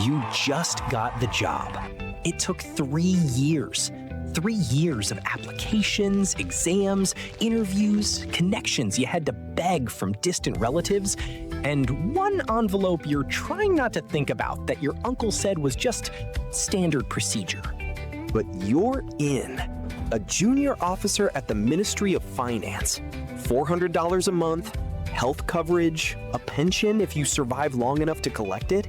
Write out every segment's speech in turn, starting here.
You just got the job. It took 3 years. 3 years of applications, exams, interviews, connections you had to beg from distant relatives, and one envelope you're trying not to think about that your uncle said was just standard procedure. But you're in. A junior officer at the Ministry of Finance. $400 a month, health coverage, a pension if you survive long enough to collect it.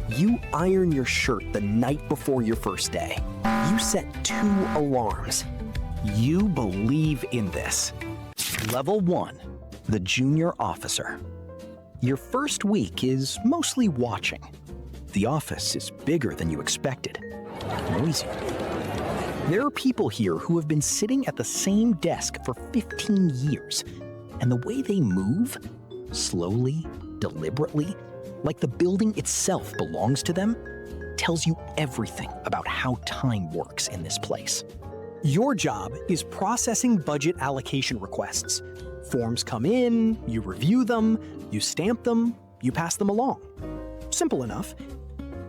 You iron your shirt the night before your first day. You set 2 alarms. You believe in this. Level 1, the junior officer. Your first week is mostly watching. The office is bigger than you expected. Noisier. There are people here who have been sitting at the same desk for 15 years, and the way they move, slowly, deliberately, like the building itself belongs to them, tells you everything about how time works in this place. Your job is processing budget allocation requests. Forms come in, you review them, you stamp them, you pass them along. Simple enough,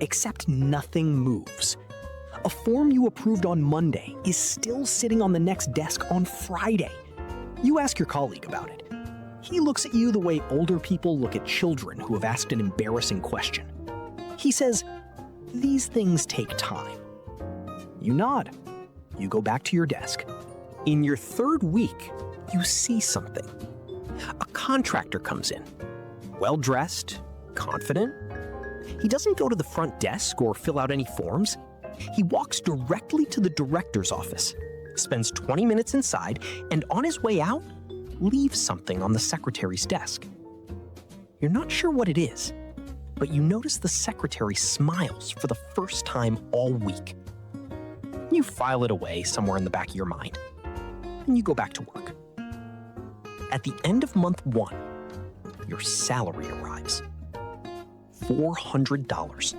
except nothing moves. A form you approved on Monday is still sitting on the next desk on Friday. You ask your colleague about it. He looks at you the way older people look at children who have asked an embarrassing question. He says, "These things take time." You nod. You go back to your desk. In your 3rd week, you see something. A contractor comes in. Well-dressed, confident. He doesn't go to the front desk or fill out any forms. He walks directly to the director's office, spends 20 minutes inside, and on his way out, leaves something on the secretary's desk. You're not sure what it is, but you notice the secretary smiles for the first time all week. You file it away somewhere in the back of your mind, and you go back to work. At the end of month 1, your salary arrives. $400.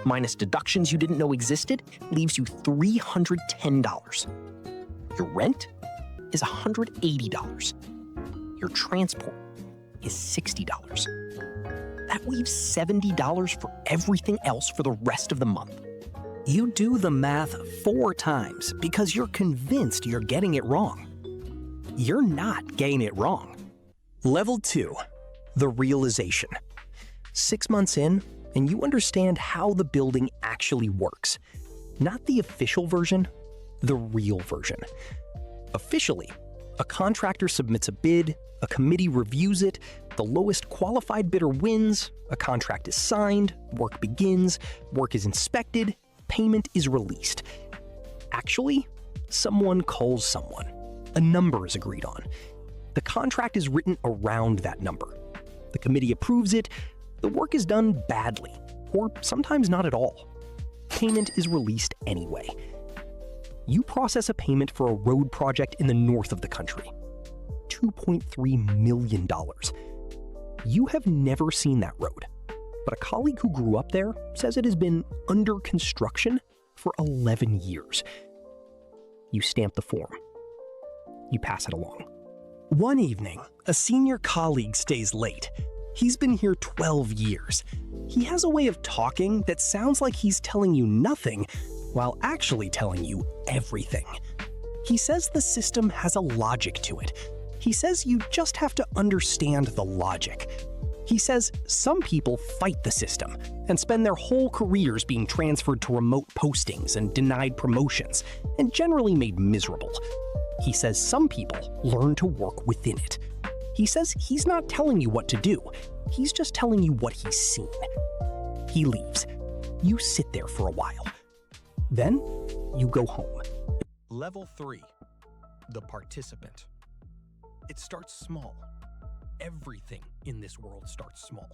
Minus deductions you didn't know existed, leaves you $310. Your rent is $180. Your transport is $60. That leaves $70 for everything else for the rest of the month. You do the math 4 times because you're convinced you're getting it wrong. You're not getting it wrong. Level 2, the realization. 6 months in, and you understand how the building actually works. Not the official version, the real version. Officially, a contractor submits a bid, a committee reviews it, the lowest qualified bidder wins, a contract is signed, work begins, work is inspected, payment is released. Actually, someone calls someone. A number is agreed on. The contract is written around that number. The committee approves it, the work is done badly, or sometimes not at all. Payment is released anyway. You process a payment for a road project in the north of the country. $2.3 million. You have never seen that road, but a colleague who grew up there says it has been under construction for 11 years. You stamp the form. You pass it along. One evening, a senior colleague stays late. He's been here 12 years. He has a way of talking that sounds like he's telling you nothing, while actually telling you everything. He says the system has a logic to it. He says you just have to understand the logic. He says some people fight the system and spend their whole careers being transferred to remote postings and denied promotions, and generally made miserable. He says some people learn to work within it. He says he's not telling you what to do, he's just telling you what he's seen. He leaves. You sit there for a while. Then, you go home. Level 3, the participant. It starts small. Everything in this world starts small.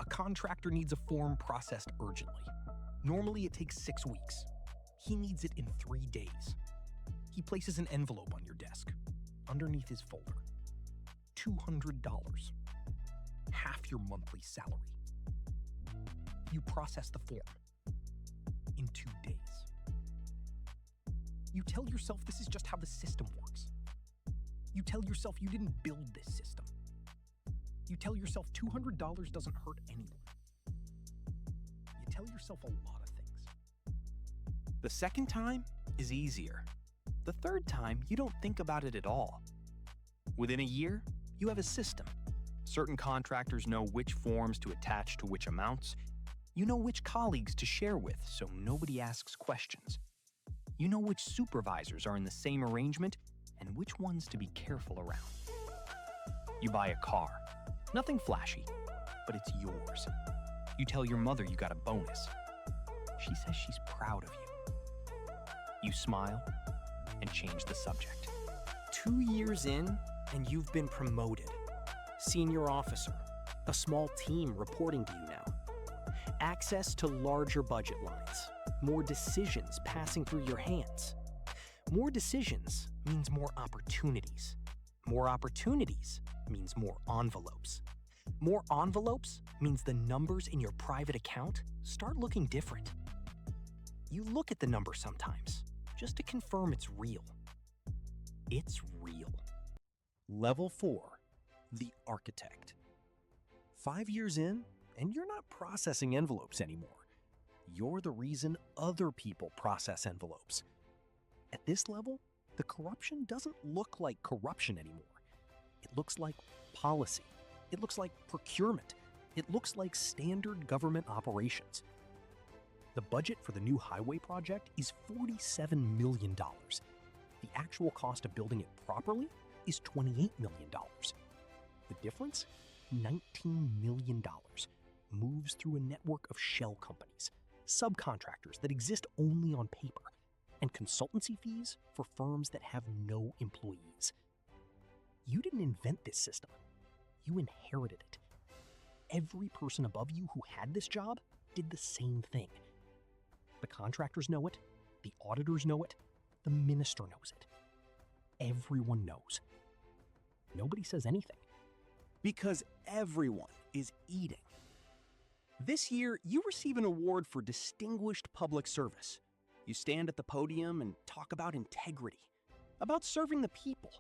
A contractor needs a form processed urgently. Normally it takes 6 weeks. He needs it in 3 days. He places an envelope on your desk, underneath his folder. $200. Half your monthly salary. You process the form in 2 days. You tell yourself this is just how the system works. You tell yourself you didn't build this system. You tell yourself $200 doesn't hurt anyone. You tell yourself a lot of things. The second time is easier. The third time, you don't think about it at all. Within a year, you have a system. Certain contractors know which forms to attach to which amounts. You know which colleagues to share with so nobody asks questions. You know which supervisors are in the same arrangement and which ones to be careful around. You buy a car. Nothing flashy, but it's yours. You tell your mother you got a bonus. She says she's proud of you. You smile and change the subject. 2 years in, and you've been promoted. Senior officer, a small team reporting to you now. Access to larger budget lines, more decisions passing through your hands. More decisions means more opportunities. More opportunities means more envelopes. More envelopes means the numbers in your private account start looking different. You look at the number sometimes, just to confirm it's real. It's real. Level 4, the architect. 5 years in, and you're not processing envelopes anymore. You're the reason other people process envelopes. At this level, the corruption doesn't look like corruption anymore. It looks like policy. It looks like procurement. It looks like standard government operations. The budget for the new highway project is $47 million. The actual cost of building it properly is $28 million. The difference? $19 million moves through a network of shell companies, subcontractors that exist only on paper, and consultancy fees for firms that have no employees. You didn't invent this system. You inherited it. Every person above you who had this job did the same thing. The contractors know it, the auditors know it, the minister knows it. Everyone knows. Nobody says anything. Because everyone is eating. This year, you receive an award for distinguished public service. You stand at the podium and talk about integrity, about serving the people,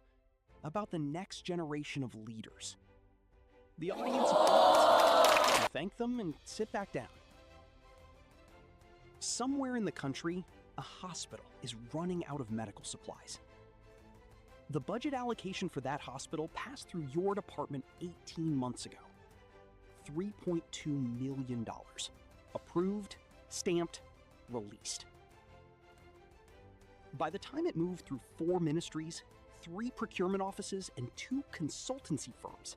about the next generation of leaders. The audience applauds. You thank them and sit back down. Somewhere in the country, a hospital is running out of medical supplies. The budget allocation for that hospital passed through your department 18 months ago. $3.2 million. Approved, stamped, released. By the time it moved through 4 ministries, 3 procurement offices, and 2 consultancy firms,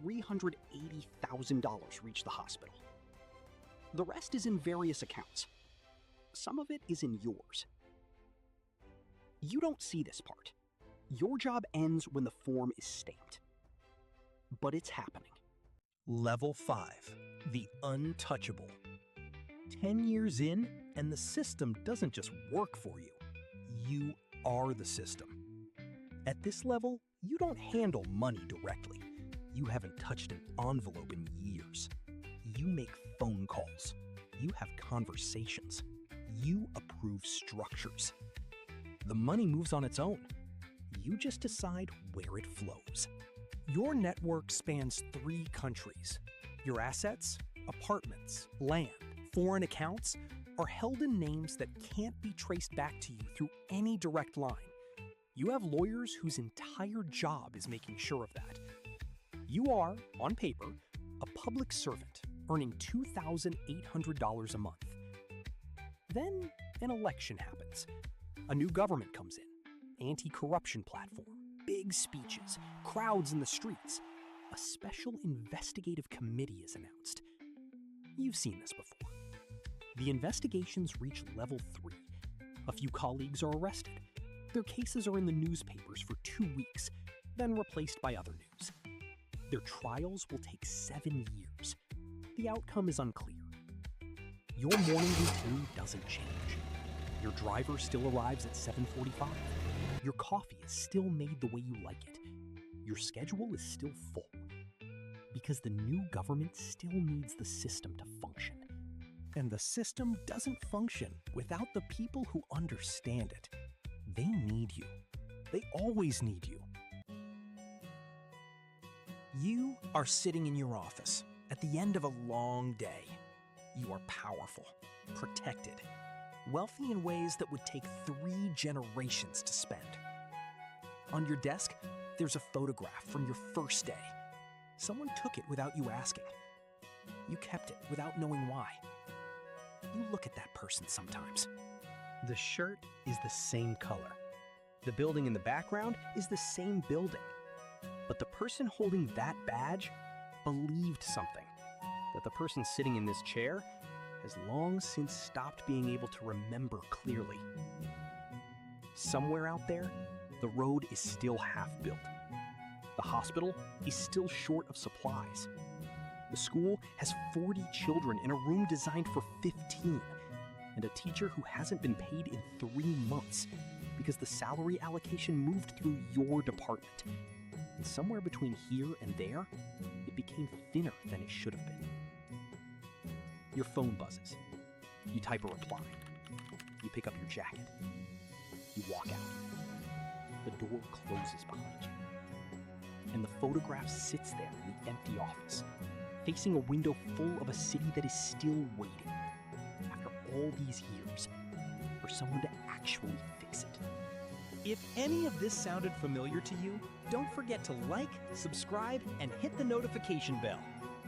$380,000 reached the hospital. The rest is in various accounts. Some of it is in yours. You don't see this part. Your job ends when the form is stamped. But it's happening. Level 5, the untouchable. 10 years in, and the system doesn't just work for you. You are the system. At this level, you don't handle money directly. You haven't touched an envelope in years. You make phone calls. You have conversations. You approve structures. The money moves on its own. You just decide where it flows. Your network spans 3 countries. Your assets, apartments, land, foreign accounts are held in names that can't be traced back to you through any direct line. You have lawyers whose entire job is making sure of that. You are, on paper, a public servant earning $2,800 a month. Then an election happens. A new government comes in. Anti-corruption platform, big speeches, crowds in the streets. A special investigative committee is announced. You've seen this before. The investigations reach level 3. A few colleagues are arrested. Their cases are in the newspapers for 2 weeks, then replaced by other news. Their trials will take 7 years. The outcome is unclear. Your morning routine doesn't change. Your driver still arrives at 7:45. Your coffee is still made the way you like it. Your schedule is still full. Because the new government still needs the system to function. And the system doesn't function without the people who understand it. They need you. They always need you. You are sitting in your office at the end of a long day. You are powerful, protected, wealthy in ways that would take 3 generations to spend. On your desk, there's a photograph from your first day. Someone took it without you asking. You kept it without knowing why. You look at that person sometimes. The shirt is the same color. The building in the background is the same building. But the person holding that badge believed something. That the person sitting in this chair has long since stopped being able to remember clearly. Somewhere out there, the road is still half built. The hospital is still short of supplies. The school has 40 children in a room designed for 15, and a teacher who hasn't been paid in 3 months because the salary allocation moved through your department. And somewhere between here and there, it became thinner than it should have been. Your phone buzzes. You type a reply. You pick up your jacket. You walk out. The door closes behind you. And the photograph sits there in the empty office, facing a window full of a city that is still waiting, after all these years, for someone to actually fix it. If any of this sounded familiar to you, don't forget to like, subscribe, and hit the notification bell.